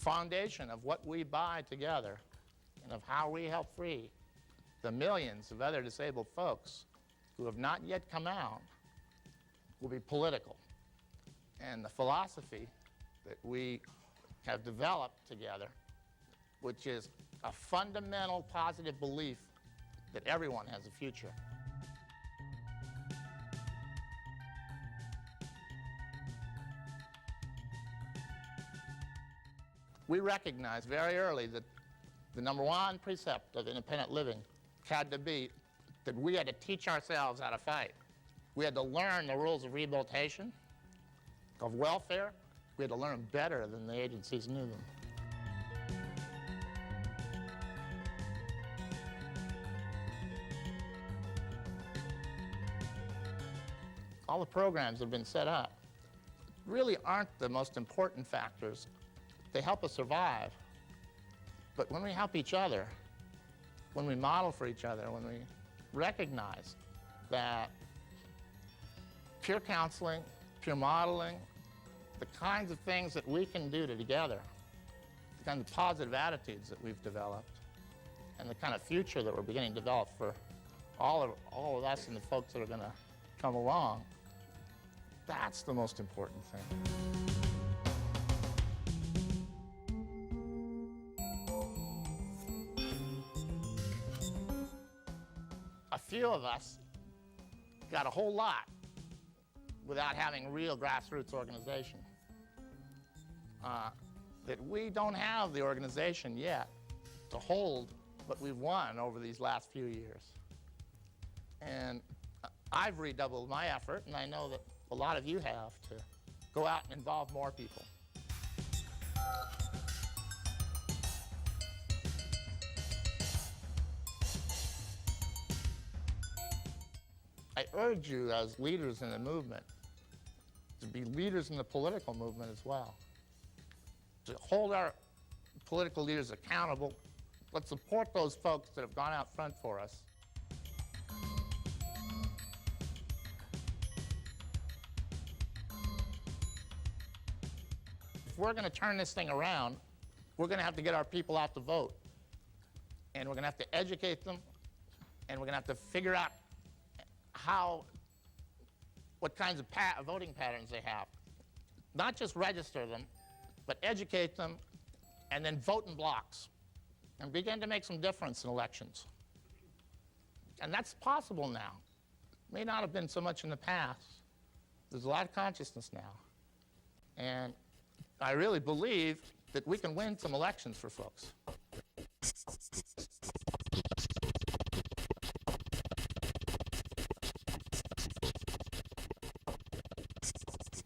foundation of what we buy together and of how we help free the millions of other disabled folks who have not yet come out will be political. And the philosophy that we have developed together, which is a fundamental positive belief that everyone has a future. We recognized very early that the number one precept of independent living had to be that we had to teach ourselves how to fight. We had to learn the rules of rehabilitation, of welfare. We had to learn them better than the agencies knew them. All the programs that have been set up really aren't the most important factors. They help us survive. But when we help each other, when we model for each other, when we recognize that peer counseling, peer modeling, the kinds of things that we can do together, the kind of positive attitudes that we've developed, and the kind of future that we're beginning to develop for all of us and the folks that are going to come along, that's the most important thing. A few of us got a whole lot without having real grassroots organization. That we don't have the organization yet to hold what we've won over these last few years. And I've redoubled my effort, and I know that a lot of you have, to go out and involve more people. I urge you as leaders in the movement to be leaders in the political movement as well, to hold our political leaders accountable. Let's support those folks that have gone out front for us. If we're going to turn this thing around, we're going to have to get our people out to vote. And we're going to have to educate them, and we're going to have to figure out what kinds of voting patterns they have. Not just register them, but educate them, and then vote in blocks, and begin to make some difference in elections. And that's possible now. May not have been so much in the past. There's a lot of consciousness now. And I really believe that we can win some elections for folks.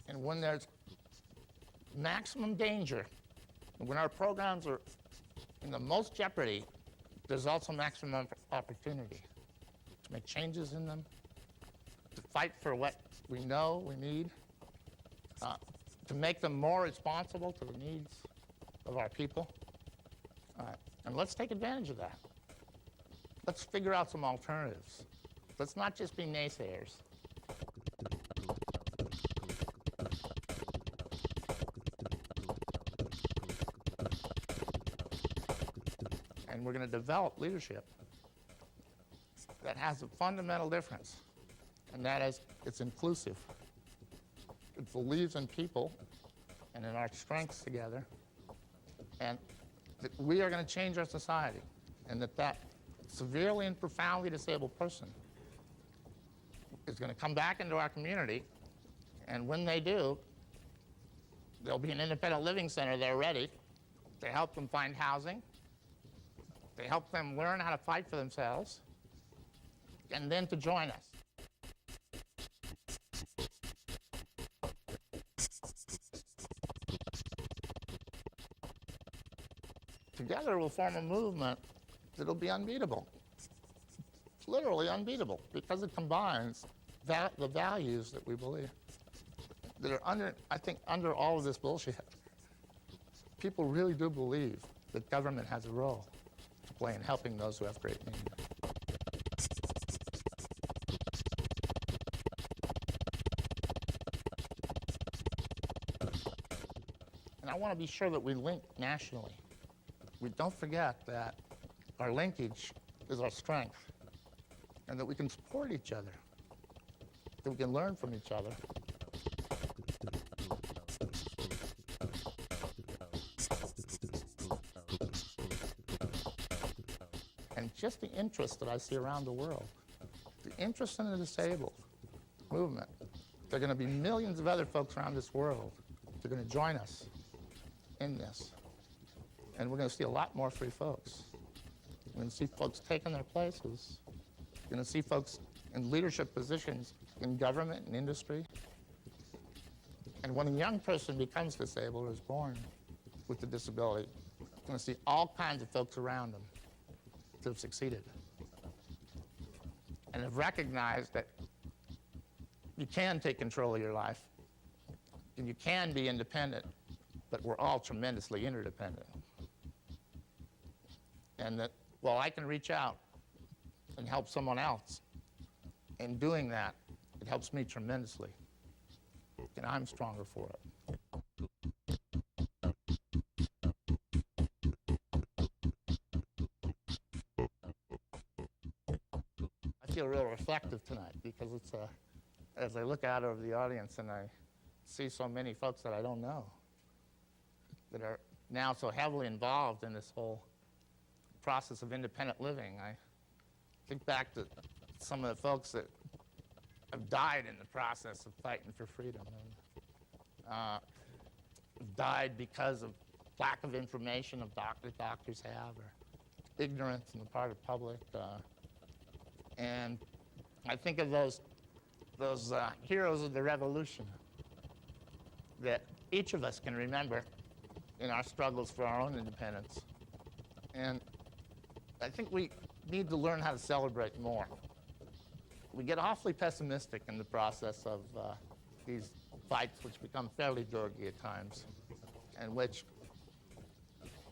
And when there's maximum danger, and when our programs are in the most jeopardy, there's also maximum opportunity to make changes in them, to fight for what we know we need, to make them more responsible to the needs of our people. And let's take advantage of that. Let's figure out some alternatives. Let's not just be naysayers. And we're going to develop leadership that has a fundamental difference, and that is it's inclusive. It believes in people and in our strengths together, and that we are going to change our society, and that severely and profoundly disabled person is going to come back into our community, and when they do, there'll be an independent living center there ready to help them find housing, to help them learn how to fight for themselves, and then to join us. Together we'll form a movement that'll be unbeatable, literally unbeatable, because it combines the values that we believe that are under all of this bullshit. People really do believe that government has a role to play in helping those who have great need. And I want to be sure that we link nationally. We don't forget that our linkage is our strength, and that we can support each other, that we can learn from each other. And just the interest that I see around the world, the interest in the disabled movement, there are going to be millions of other folks around this world that are going to join us in this. And we're going to see a lot more free folks. We're going to see folks taking their places. We're going to see folks in leadership positions in government and industry. And when a young person becomes disabled or is born with a disability, we're going to see all kinds of folks around them that have succeeded and have recognized that you can take control of your life and you can be independent, but we're all tremendously interdependent. And that while I can reach out and help someone else, in doing that, it helps me tremendously. And I'm stronger for it. I feel real reflective tonight because it's as I look out over the audience and I see so many folks that I don't know that are now so heavily involved in this whole process of independent living. I think back to some of the folks that have died in the process of fighting for freedom, and died because of lack of information of doctors have, or ignorance on the part of the public. And I think of those heroes of the revolution that each of us can remember in our struggles for our own independence. And I think we need to learn how to celebrate more. We get awfully pessimistic in the process of these fights, which become fairly dirty at times, and which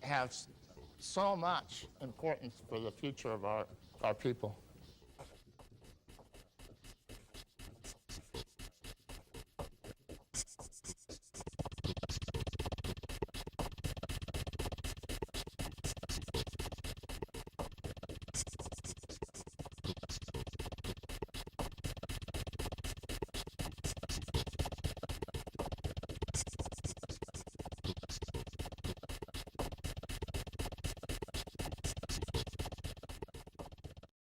have so much importance for the future of our people.